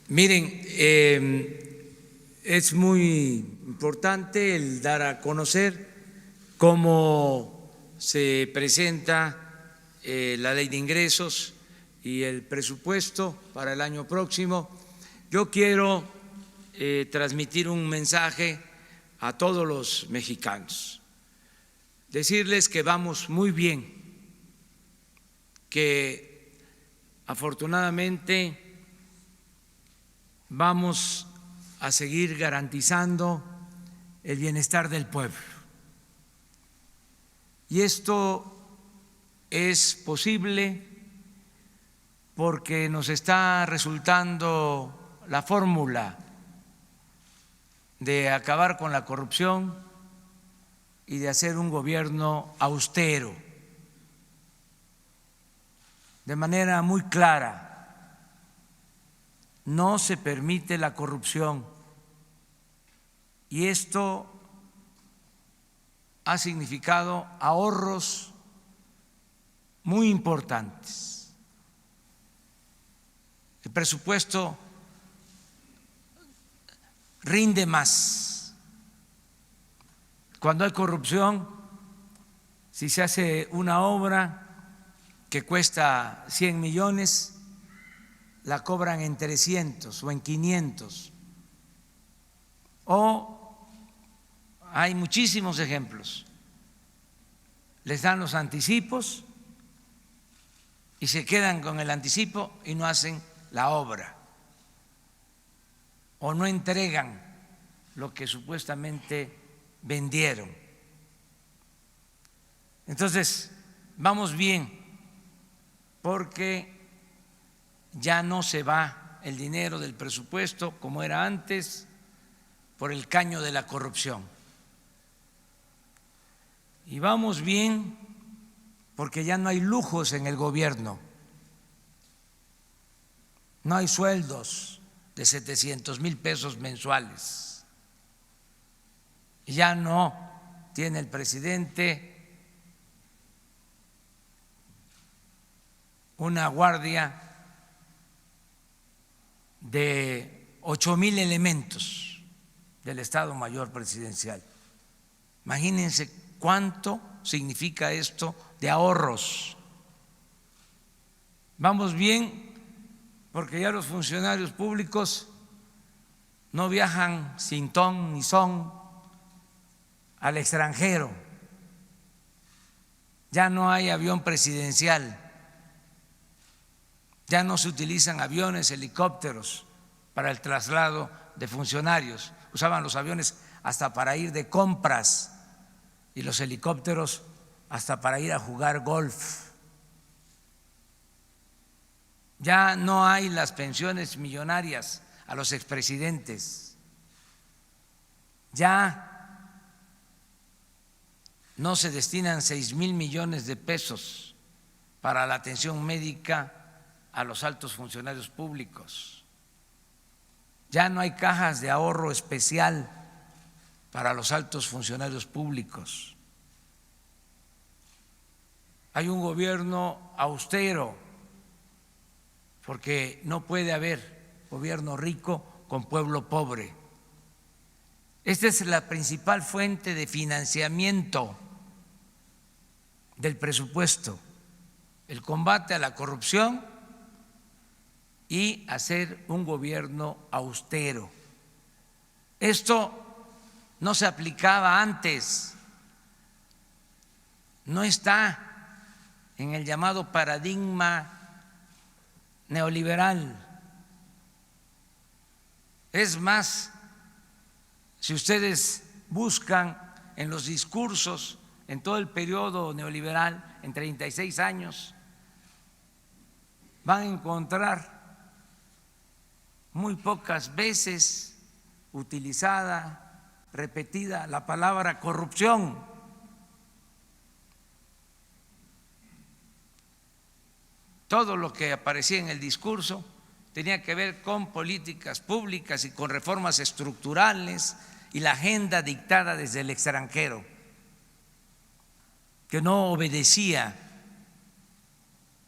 Miren, es muy importante el dar a conocer cómo se presenta la ley de ingresos y el presupuesto para el año próximo. Yo quiero transmitir un mensaje a todos los mexicanos, decirles que vamos muy bien, que afortunadamente vamos a seguir garantizando el bienestar del pueblo. Y esto es posible porque nos está resultando la fórmula de acabar con la corrupción y de hacer un gobierno austero, de manera muy clara. No se permite la corrupción y esto ha significado ahorros muy importantes. El presupuesto rinde más. Cuando hay corrupción, si se hace una obra que cuesta 100 millones, la cobran en 300 o en 500. O hay muchísimos ejemplos. Les dan los anticipos y se quedan con el anticipo y no hacen la obra. O no entregan lo que supuestamente vendieron. Entonces, vamos bien, porque ya no se va el dinero del presupuesto como era antes por el caño de la corrupción. Y vamos bien porque ya no hay lujos en el gobierno, no hay sueldos de 700,000 pesos mensuales, y ya no tiene el presidente una guardia de 8,000 elementos del Estado Mayor Presidencial. Imagínense cuánto significa esto de ahorros. Vamos bien porque ya los funcionarios públicos no viajan sin ton ni son al extranjero. Ya no hay avión presidencial. Ya no se utilizan aviones, helicópteros para el traslado de funcionarios. Usaban los aviones hasta para ir de compras y los helicópteros hasta para ir a jugar golf. Ya no hay las pensiones millonarias a los expresidentes. Ya no se destinan 6,000 millones de pesos para la atención médica a los altos funcionarios públicos. Ya no hay cajas de ahorro especial para los altos funcionarios públicos. Hay un gobierno austero porque no puede haber gobierno rico con pueblo pobre. Esta es la principal fuente de financiamiento del presupuesto, el combate a la corrupción y hacer un gobierno austero. Esto no se aplicaba antes, no está en el llamado paradigma neoliberal. Es más, si ustedes buscan en los discursos en todo el periodo neoliberal, en 36 años, van a encontrar muy pocas veces utilizada, repetida la palabra corrupción. Todo lo que aparecía en el discurso tenía que ver con políticas públicas y con reformas estructurales y la agenda dictada desde el extranjero, que no obedecía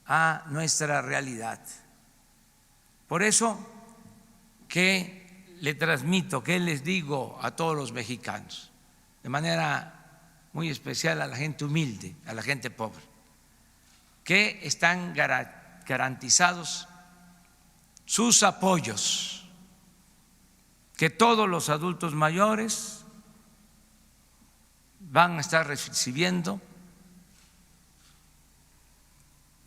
a nuestra realidad. Por eso que le transmito, que les digo a todos los mexicanos, de manera muy especial a la gente humilde, a la gente pobre, que están garantizados sus apoyos, que todos los adultos mayores van a estar recibiendo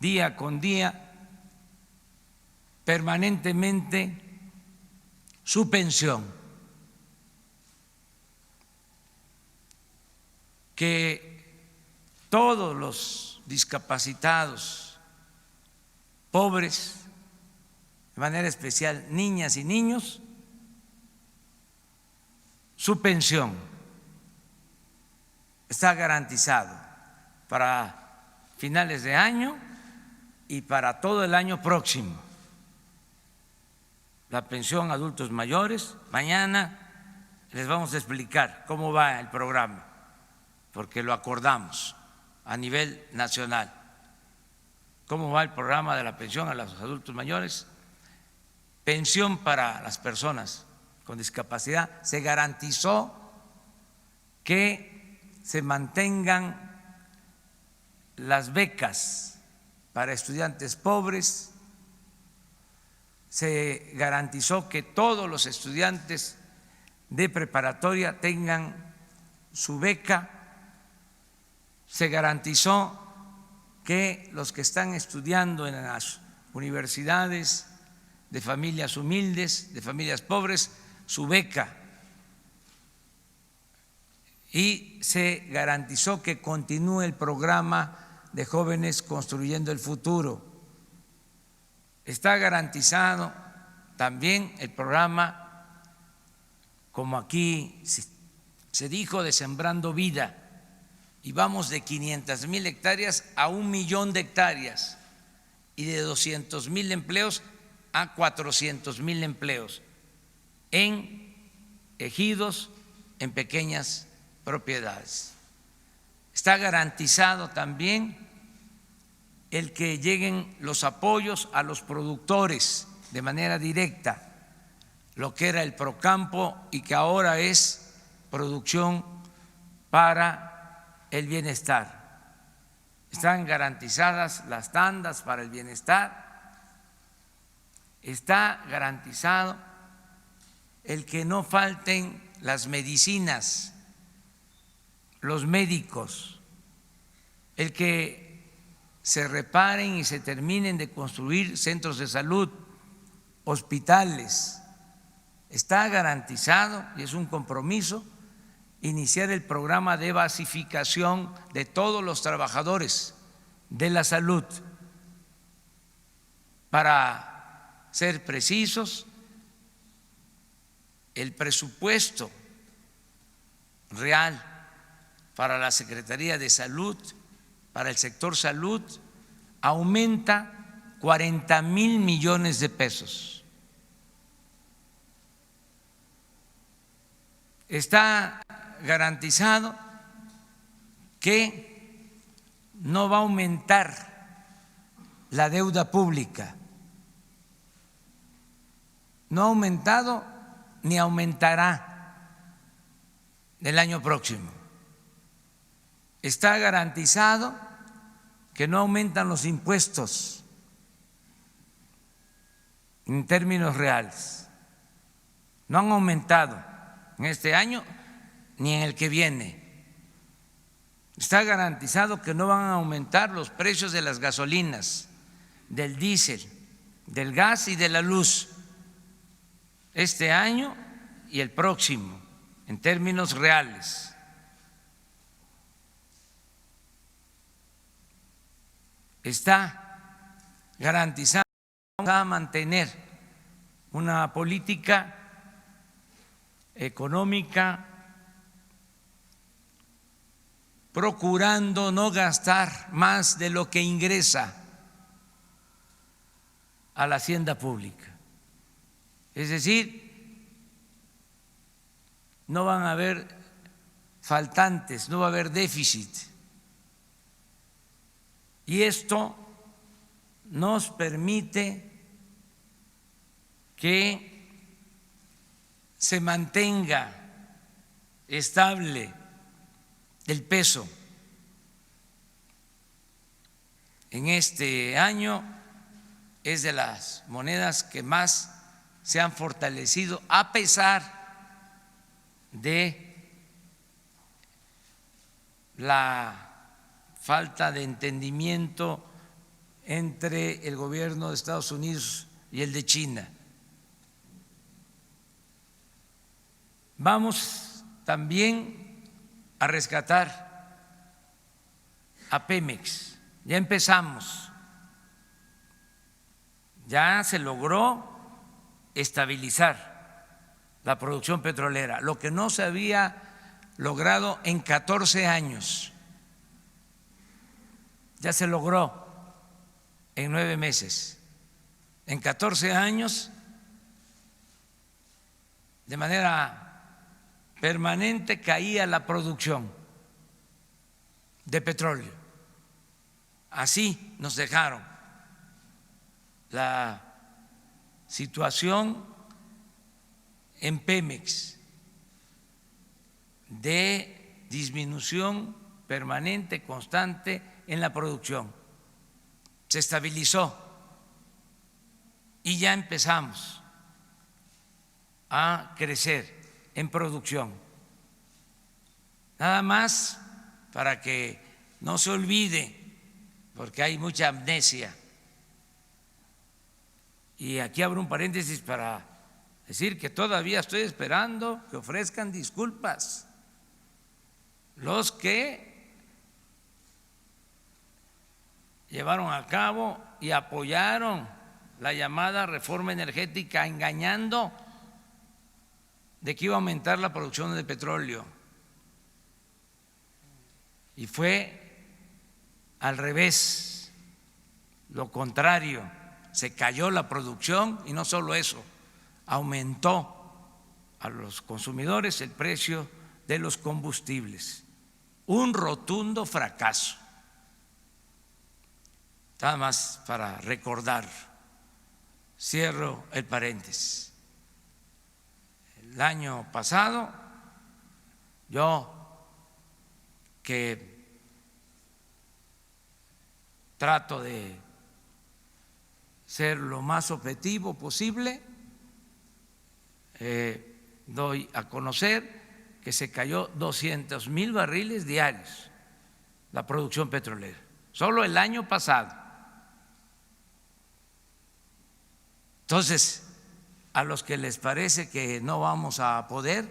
día con día, permanentemente, su pensión, que todos los discapacitados, pobres, de manera especial niñas y niños, su pensión está garantizado para finales de año y para todo el año próximo. La pensión a adultos mayores, mañana les vamos a explicar cómo va el programa, porque lo acordamos a nivel nacional. ¿Cómo va el programa de la pensión a los adultos mayores? Pensión para las personas con discapacidad. Se garantizó que se mantengan las becas para estudiantes pobres, se garantizó que todos los estudiantes de preparatoria tengan su beca, se garantizó que los que están estudiando en las universidades de familias humildes, de familias pobres, su beca, y se garantizó que continúe el programa de Jóvenes Construyendo el Futuro. Está garantizado también el programa, como aquí se dijo, de Sembrando Vida, y vamos de 500,000 hectáreas a 1,000,000 de hectáreas y de 200,000 empleos a 400,000 empleos en ejidos, en pequeñas propiedades. Está garantizado también el que lleguen los apoyos a los productores de manera directa, lo que era el Procampo y que ahora es Producción para el Bienestar. Están garantizadas las tandas para el bienestar, está garantizado el que no falten las medicinas, los médicos, el que se reparen y se terminen de construir centros de salud, hospitales. Está garantizado, y es un compromiso, iniciar el programa de basificación de todos los trabajadores de la salud. Para ser precisos, el presupuesto real para la Secretaría de Salud, para el sector salud, aumenta 40,000 millones de pesos. Está garantizado que no va a aumentar la deuda pública. No ha aumentado ni aumentará el año próximo. Está garantizado que no aumentan los impuestos en términos reales. No han aumentado en este año ni en el que viene. Está garantizado que no van a aumentar los precios de las gasolinas, del diésel, del gas y de la luz este año y el próximo en términos reales. Está garantizado que vamos a mantener una política económica procurando no gastar más de lo que ingresa a la hacienda pública. Es decir, no van a haber faltantes, no va a haber déficit. Y esto nos permite que se mantenga estable el peso. En este año es de las monedas que más se han fortalecido a pesar de la falta de entendimiento entre el gobierno de Estados Unidos y el de China. Vamos también a rescatar a Pemex. Ya empezamos, ya se logró estabilizar la producción petrolera, lo que no se había logrado en 14 años. Ya se logró en 9 meses. En 14 años, de manera permanente, caía la producción de petróleo. Así nos dejaron. La situación en Pemex de disminución permanente, constante en la producción. Se estabilizó y ya empezamos a crecer en producción. Nada más para que no se olvide, porque hay mucha amnesia. Y aquí abro un paréntesis para decir que todavía estoy esperando que ofrezcan disculpas los que llevaron a cabo y apoyaron la llamada reforma energética engañando de que iba a aumentar la producción de petróleo. Y fue al revés, lo contrario, se cayó la producción y no solo eso, aumentó a los consumidores el precio de los combustibles. Un rotundo fracaso. Nada más para recordar, cierro el paréntesis. El año pasado, yo que trato de ser lo más objetivo posible, doy a conocer que se cayó 200,000 barriles diarios la producción petrolera, solo el año pasado. Entonces, a los que les parece que no vamos a poder,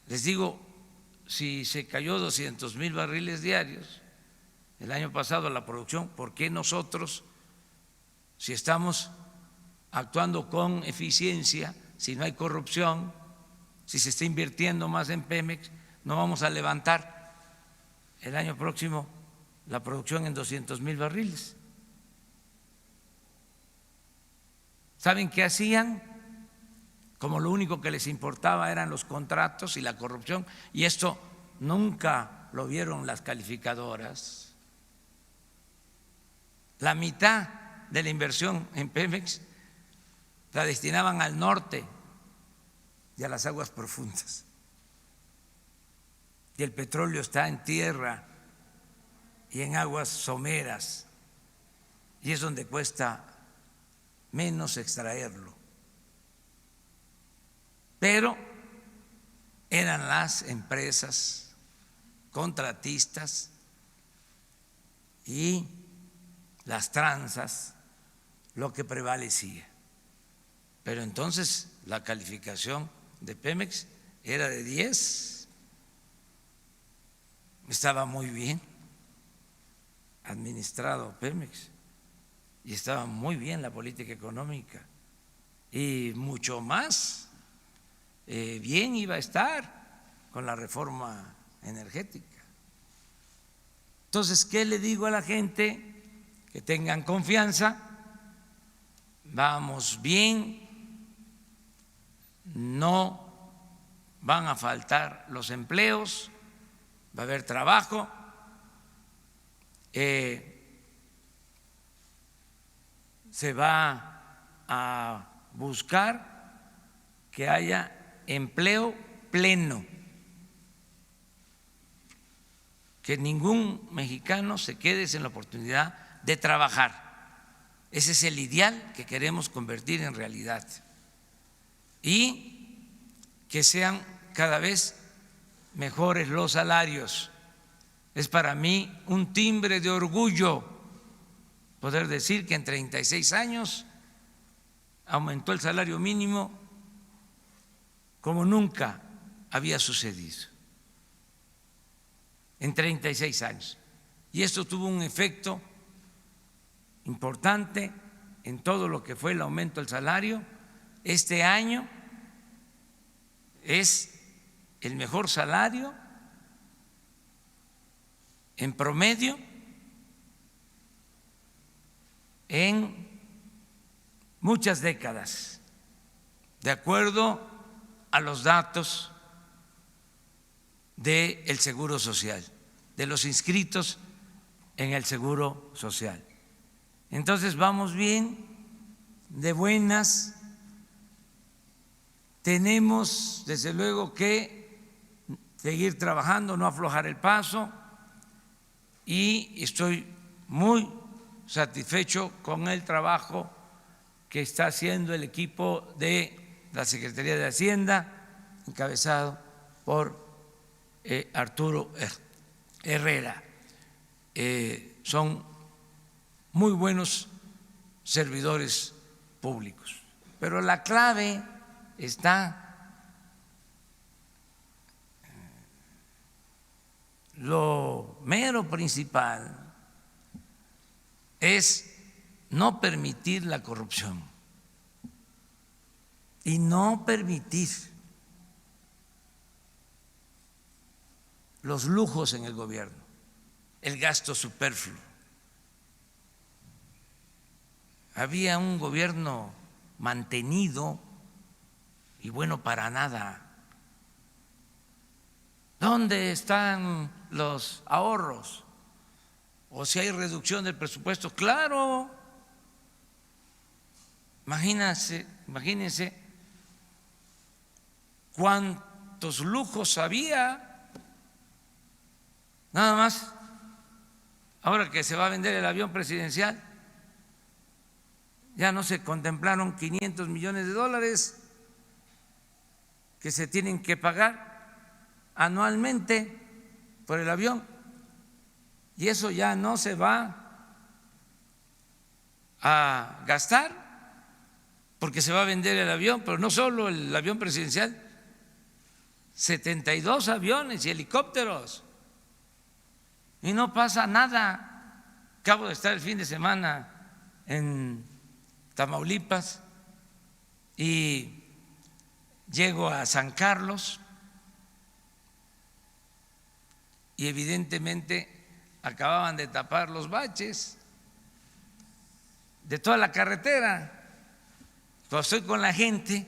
les digo, si se cayó 200,000 barriles diarios el año pasado la producción, ¿por qué nosotros, si estamos actuando con eficiencia, si no hay corrupción, si se está invirtiendo más en Pemex, no vamos a levantar el año próximo la producción en 200,000 barriles? ¿Saben qué hacían? Como lo único que les importaba eran los contratos y la corrupción, y esto nunca lo vieron las calificadoras. La mitad de la inversión en Pemex la destinaban al norte y a las aguas profundas. Y el petróleo está en tierra y en aguas someras, y es donde cuesta menos extraerlo. Pero eran las empresas contratistas y las tranzas lo que prevalecía. Pero entonces la calificación de Pemex era de 10, estaba muy bien administrado Pemex y estaba muy bien la política económica, y mucho más bien iba a estar con la reforma energética. Entonces, ¿qué le digo a la gente? Que tengan confianza, vamos bien, no van a faltar los empleos, va a haber trabajo, se va a buscar que haya empleo pleno, que ningún mexicano se quede sin la oportunidad de trabajar. Ese es el ideal que queremos convertir en realidad. Y que sean cada vez mejores los salarios. Es para mí un timbre de orgullo poder decir que en 36 años aumentó el salario mínimo como nunca había sucedido, en 36 años. Y esto tuvo un efecto importante en todo lo que fue el aumento del salario. Este año es el mejor salario en promedio en muchas décadas, de acuerdo a los datos del Seguro Social, de los inscritos en el Seguro Social. Entonces vamos bien, de buenas. Tenemos desde luego que seguir trabajando, no aflojar el paso, y estoy muy satisfecho con el trabajo que está haciendo el equipo de la Secretaría de Hacienda, encabezado por Arturo Herrera. Son muy buenos servidores públicos, pero la clave está, lo mero principal es no permitir la corrupción y no permitir los lujos en el gobierno, el gasto superfluo. Había un gobierno mantenido y bueno para nada. ¿Dónde están los ahorros? O si hay reducción del presupuesto, claro. Imagínense cuántos lujos había. Nada más, ahora que se va a vender el avión presidencial, ya no se contemplaron 500 millones de dólares que se tienen que pagar anualmente por el avión, y eso ya no se va a gastar porque se va a vender el avión, pero no solo el avión presidencial, 72 aviones y helicópteros, y no pasa nada. Acabo de estar el fin de semana en Tamaulipas y llego a San Carlos y evidentemente acababan de tapar los baches de toda la carretera. Cuando estoy con la gente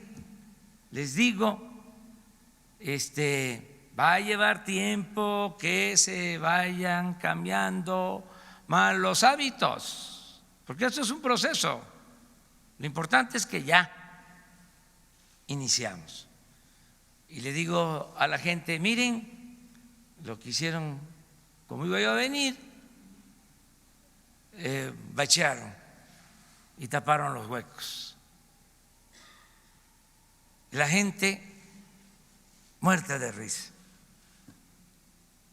les digo, va a llevar tiempo que se vayan cambiando malos hábitos, porque esto es un proceso. Lo importante es que ya iniciamos. Y le digo a la gente, miren lo que hicieron, como iba yo a venir, bachearon y taparon los huecos. La gente muerta de risa.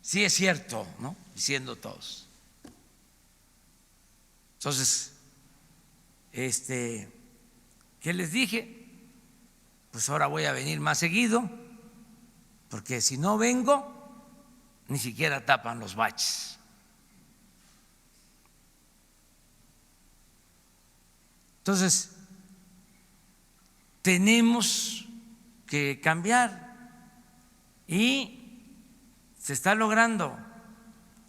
Sí es cierto, ¿no? Diciendo todos. Entonces, ¿qué les dije? Pues ahora voy a venir más seguido, porque si no vengo, ni siquiera tapan los baches. Entonces, tenemos que cambiar y se está logrando,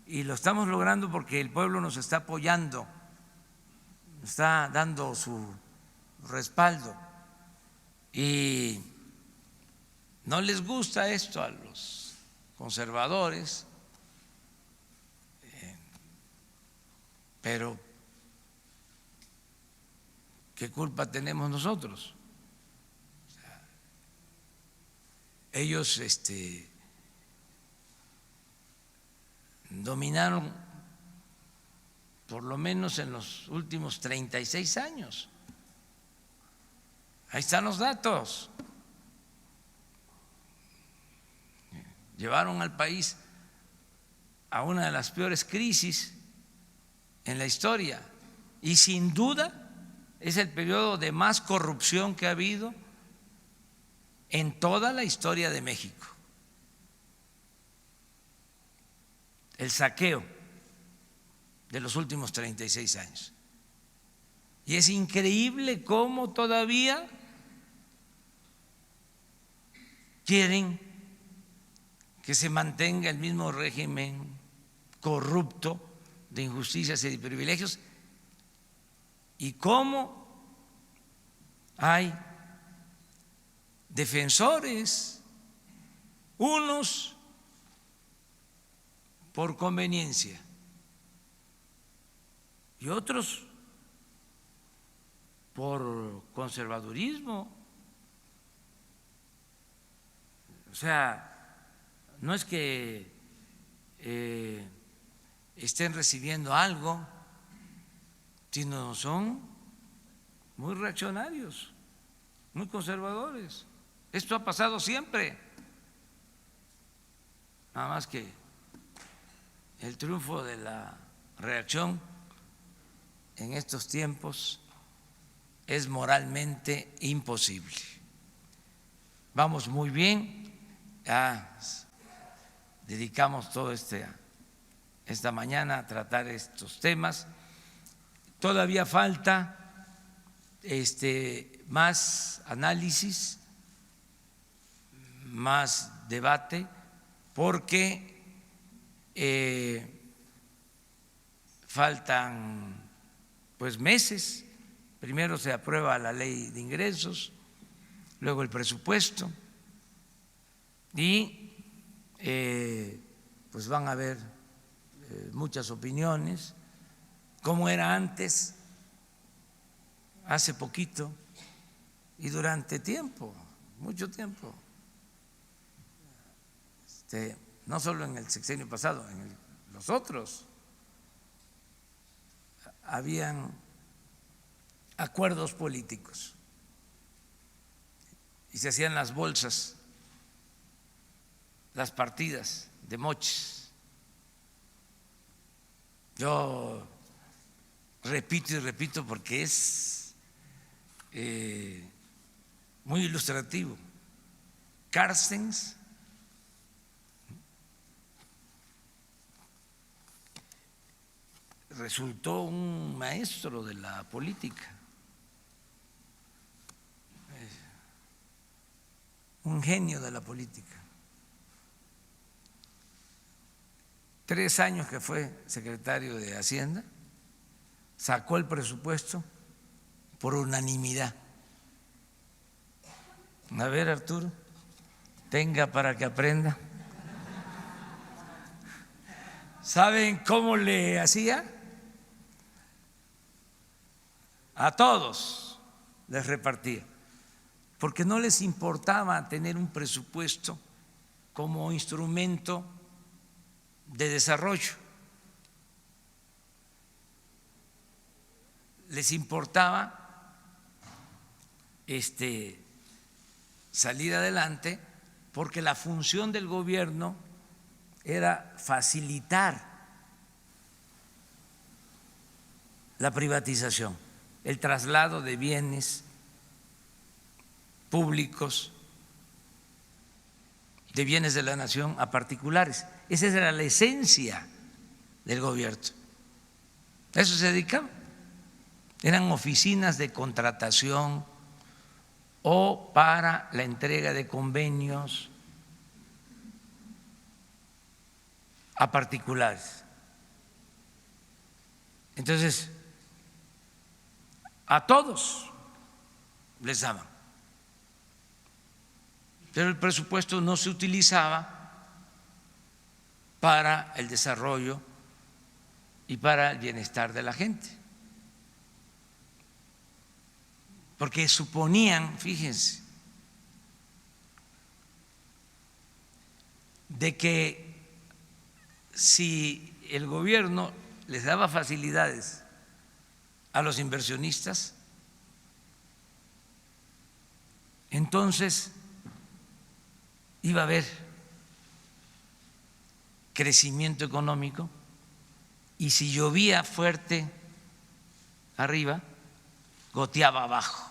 y lo estamos logrando porque el pueblo nos está apoyando, nos está dando su respaldo, y no les gusta esto a los conservadores, pero ¿qué culpa tenemos nosotros? ellos dominaron por lo menos en los últimos 36 años. Ahí están los datos. Llevaron al país a una de las peores crisis en la historia y sin duda es el periodo de más corrupción que ha habido en toda la historia de México. El saqueo de los últimos 36 años. Y es increíble cómo todavía quieren que se mantenga el mismo régimen corrupto de injusticias y de privilegios, y cómo hay defensores, unos por conveniencia y otros por conservadurismo. O sea, no es que estén recibiendo algo, sino son muy reaccionarios, muy conservadores. Esto ha pasado siempre, nada más que el triunfo de la reacción en estos tiempos es moralmente imposible. Vamos muy bien, ya dedicamos toda esta mañana a tratar estos temas. Todavía falta más análisis, más debate, porque faltan pues meses. Primero se aprueba la ley de ingresos, luego el presupuesto y pues van a haber muchas opiniones, como era antes, hace poquito y durante tiempo, mucho tiempo. No solo en el sexenio pasado, en los otros habían acuerdos políticos y se hacían las bolsas, las partidas de moches. Yo repito y repito porque es muy ilustrativo. Carstens resultó un maestro de la política, un genio de la política. 3 años que fue secretario de Hacienda, sacó el presupuesto por unanimidad. A ver, Arturo, tenga para que aprenda. ¿Saben cómo le hacía? A todos les repartía, porque no les importaba tener un presupuesto como instrumento de desarrollo. Les importaba salir adelante, porque la función del gobierno era facilitar la privatización, el traslado de bienes públicos, de bienes de la nación a particulares. Esa era la esencia del gobierno. A eso se dedicaba. Eran oficinas de contratación o para la entrega de convenios a particulares. Entonces, a todos les daban, pero el presupuesto no se utilizaba para el desarrollo y para el bienestar de la gente, porque suponían, fíjense, de que si el gobierno les daba facilidades a los inversionistas, entonces iba a haber crecimiento económico, y si llovía fuerte arriba, goteaba abajo.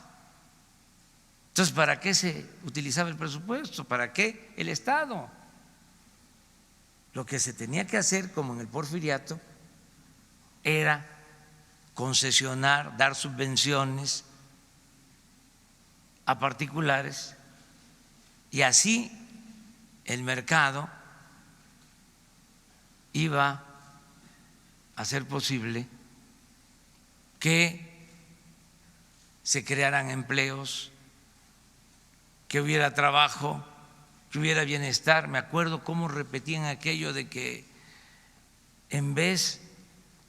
Entonces, ¿para qué se utilizaba el presupuesto? ¿Para qué el Estado? Lo que se tenía que hacer, como en el Porfiriato, era concesionar, dar subvenciones a particulares, y así el mercado iba a hacer posible que se crearan empleos, que hubiera trabajo, que hubiera bienestar. Me acuerdo cómo repetían aquello de que en vez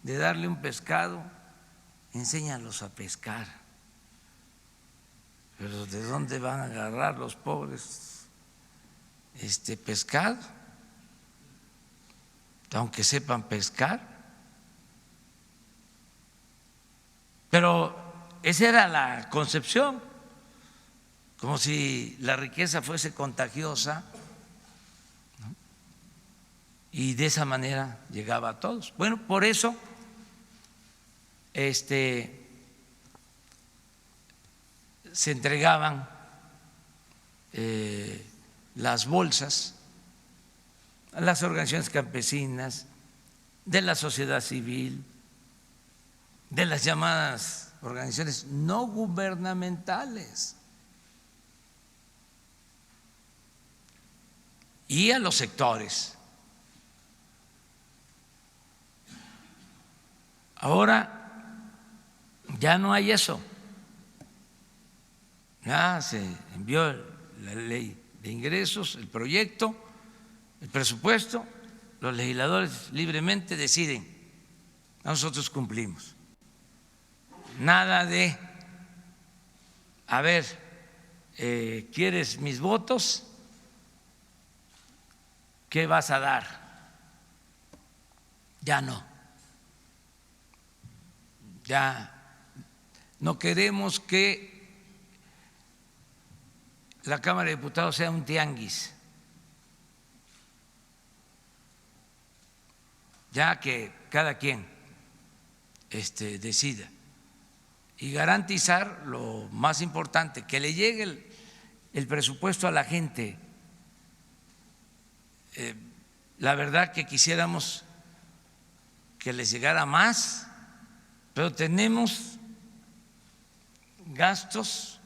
de darle un pescado, enséñalos a pescar. Pero ¿de dónde van a agarrar los pobres pescado? Aunque sepan pescar. Pero esa era la concepción, como si la riqueza fuese contagiosa, ¿no? Y de esa manera llegaba a todos. Bueno, por eso se entregaban las bolsas a las organizaciones campesinas, de la sociedad civil, de las llamadas organizaciones no gubernamentales, y a los sectores. Ahora ya no hay eso. Ya se envió la ley de ingresos, el proyecto, el presupuesto, los legisladores libremente deciden, nosotros cumplimos. Nada de, a ver, ¿quieres mis votos? ¿Qué vas a dar? Ya no. Ya no queremos que la Cámara de Diputados sea un tianguis. Ya que cada quien decida, y garantizar lo más importante, que le llegue el presupuesto a la gente. La verdad que quisiéramos que les llegara más, pero tenemos gastos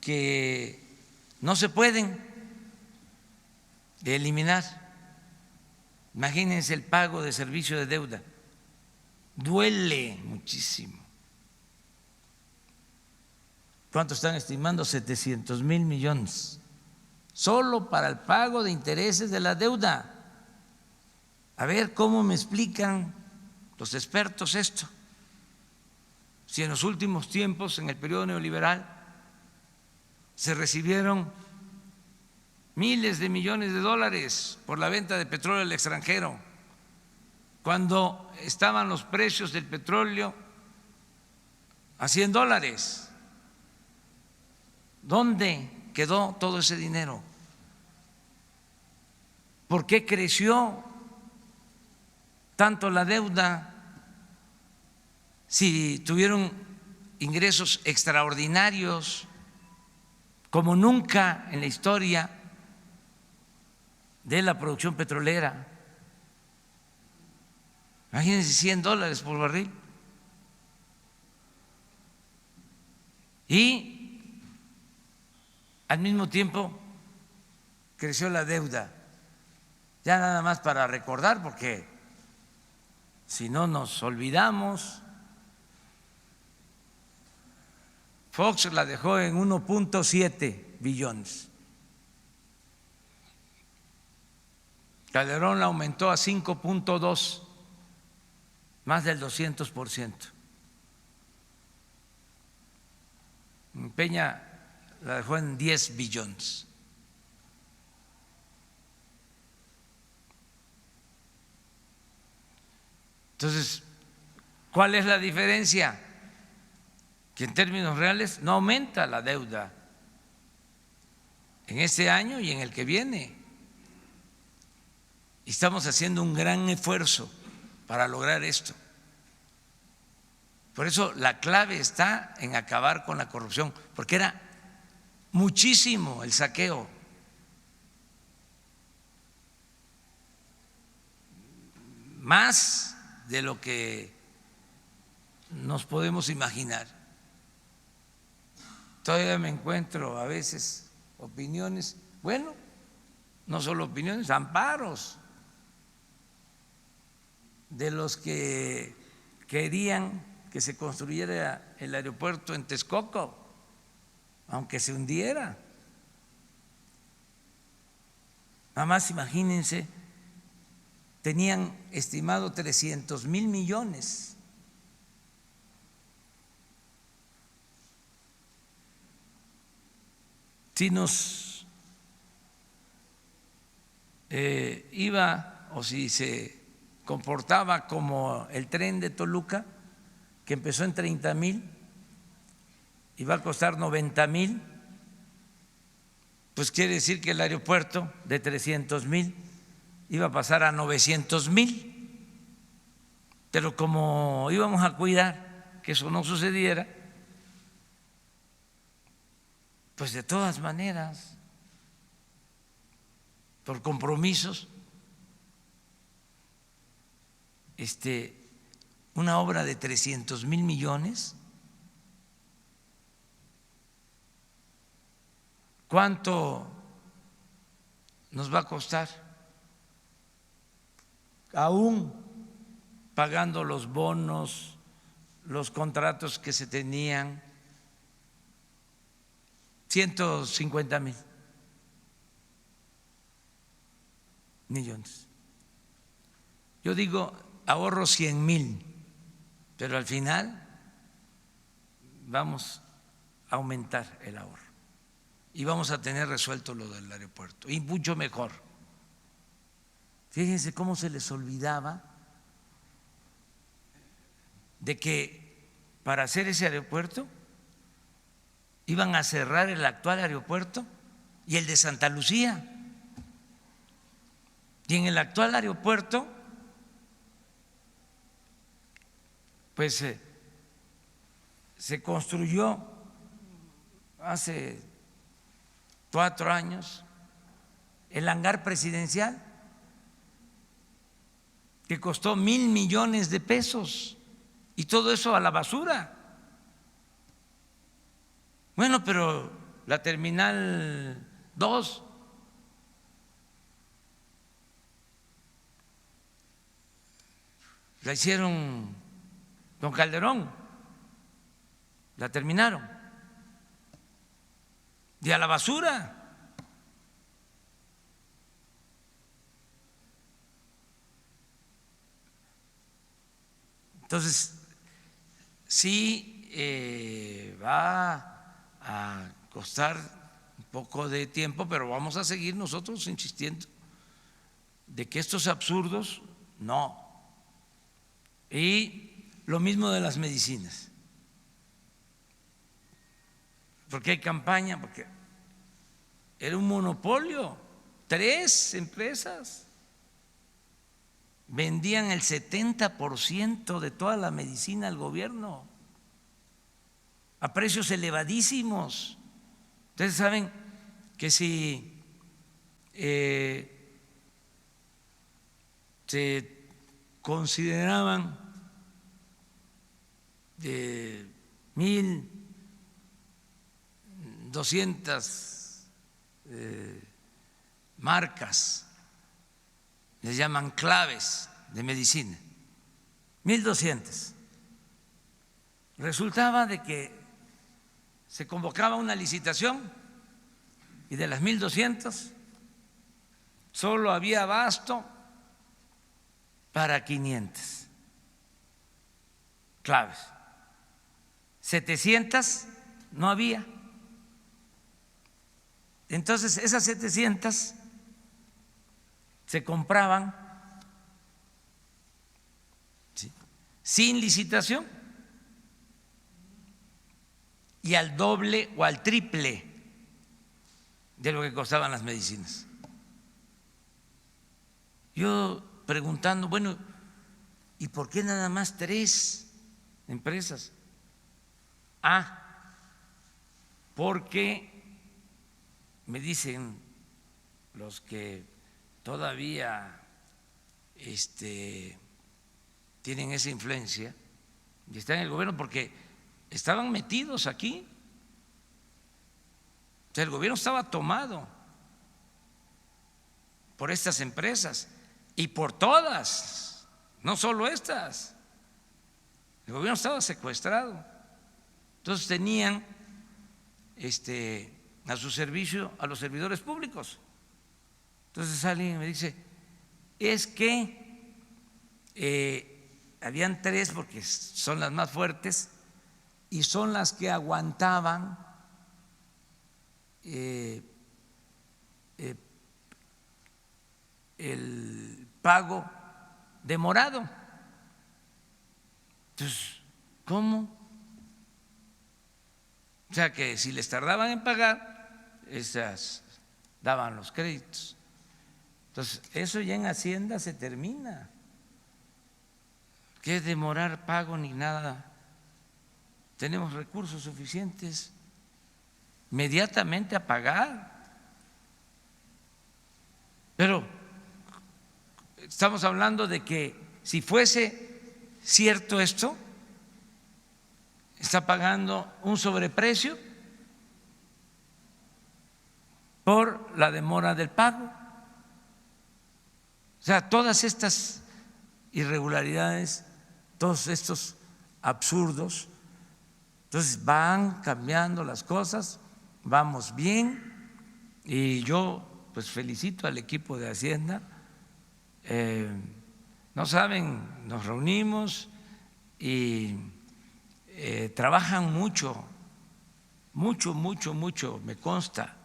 que no se pueden eliminar. Imagínense el pago de servicio de deuda, duele muchísimo. ¿Cuánto están estimando? 700,000 millones solo para el pago de intereses de la deuda. A ver cómo me explican los expertos esto. Si en los últimos tiempos, en el periodo neoliberal, se recibieron miles de millones de dólares por la venta de petróleo al extranjero, cuando estaban los precios del petróleo a $100. ¿Dónde quedó todo ese dinero? ¿Por qué creció tanto la deuda si tuvieron ingresos extraordinarios como nunca en la historia de la producción petrolera? Imagínense, $100 por barril. Y al mismo tiempo creció la deuda. Ya nada más para recordar, porque si no nos olvidamos, Fox la dejó en 1.7 billones. Calderón la aumentó a 5.2, más del 200%. Peña la dejó en 10 billones. Entonces, ¿cuál es la diferencia? Que en términos reales no aumenta la deuda en este año y en el que viene. Y estamos haciendo un gran esfuerzo para lograr esto. Por eso la clave está en acabar con la corrupción, porque era muchísimo el saqueo. Más de lo que nos podemos imaginar. Todavía me encuentro a veces opiniones, bueno, no solo opiniones, amparos de los que querían que se construyera el aeropuerto en Texcoco, aunque se hundiera. Nada más imagínense, tenían estimado 300,000 millones. Si nos iba o si se comportaba como el tren de Toluca, que empezó en 30,000 y va a costar 90,000, pues quiere decir que el aeropuerto de 300,000 iba a pasar a 900,000. Pero como íbamos a cuidar que eso no sucediera, pues de todas maneras, por compromisos, una obra de 300,000 millones, ¿cuánto nos va a costar? Aún pagando los bonos, los contratos que se tenían, 150,000 millones. Yo digo, ahorro 100,000, pero al final vamos a aumentar el ahorro y vamos a tener resuelto lo del aeropuerto, y mucho mejor. Fíjense cómo se les olvidaba de que para hacer ese aeropuerto iban a cerrar el actual aeropuerto y el de Santa Lucía. Y en el actual aeropuerto, pues se construyó hace 4 años el hangar presidencial, que costó 1,000 millones de pesos, y todo eso a la basura. Bueno, pero la Terminal 2 la hicieron con Calderón, la terminaron, y a la basura. Entonces, sí va a costar un poco de tiempo, pero vamos a seguir nosotros insistiendo de que estos absurdos no. Y lo mismo de las medicinas, porque hay campaña, porque era un monopolio, 3 empresas vendían el 70% de toda la medicina al gobierno a precios elevadísimos. Ustedes saben que si se consideraban de 1,200 marcas, les llaman claves de medicina, 1,200. Resultaba de que se convocaba una licitación y de las 1,200 solo había abasto para 500 claves, 700 no había. Entonces esas 700 se compraban, ¿sí?, sin licitación y al doble o al triple de lo que costaban las medicinas. Yo preguntando, bueno, ¿y por qué nada más 3 empresas? Porque me dicen los que todavía tienen esa influencia y están en el gobierno, porque estaban metidos aquí. O sea, el gobierno estaba tomado por estas empresas y por todas, no solo estas. El gobierno estaba secuestrado. Entonces tenían a su servicio a los servidores públicos. Entonces alguien me dice, es que habían 3 porque son las más fuertes y son las que aguantaban el pago demorado. Entonces, ¿cómo? O sea, que si les tardaban en pagar, esas daban los créditos. Entonces, eso ya en Hacienda se termina. ¿Qué demorar pago ni nada? Tenemos recursos suficientes inmediatamente a pagar. Pero estamos hablando de que si fuese cierto esto, está pagando un sobreprecio por la demora del pago. O sea, todas estas irregularidades, todos estos absurdos, entonces van cambiando las cosas, vamos bien, y yo pues felicito al equipo de Hacienda. No saben, nos reunimos y trabajan mucho, me consta.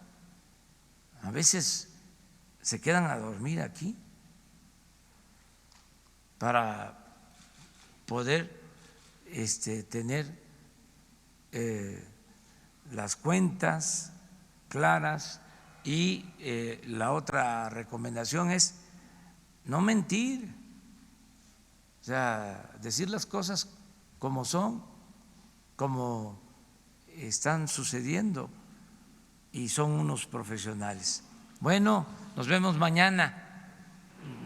A veces se quedan a dormir aquí para poder tener las cuentas claras. Y la otra recomendación es no mentir, o sea, decir las cosas como son, como están sucediendo, y son unos profesionales. Bueno, nos vemos mañana.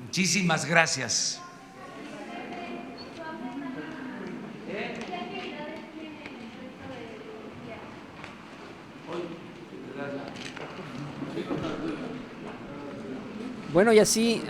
Muchísimas gracias. Bueno, y así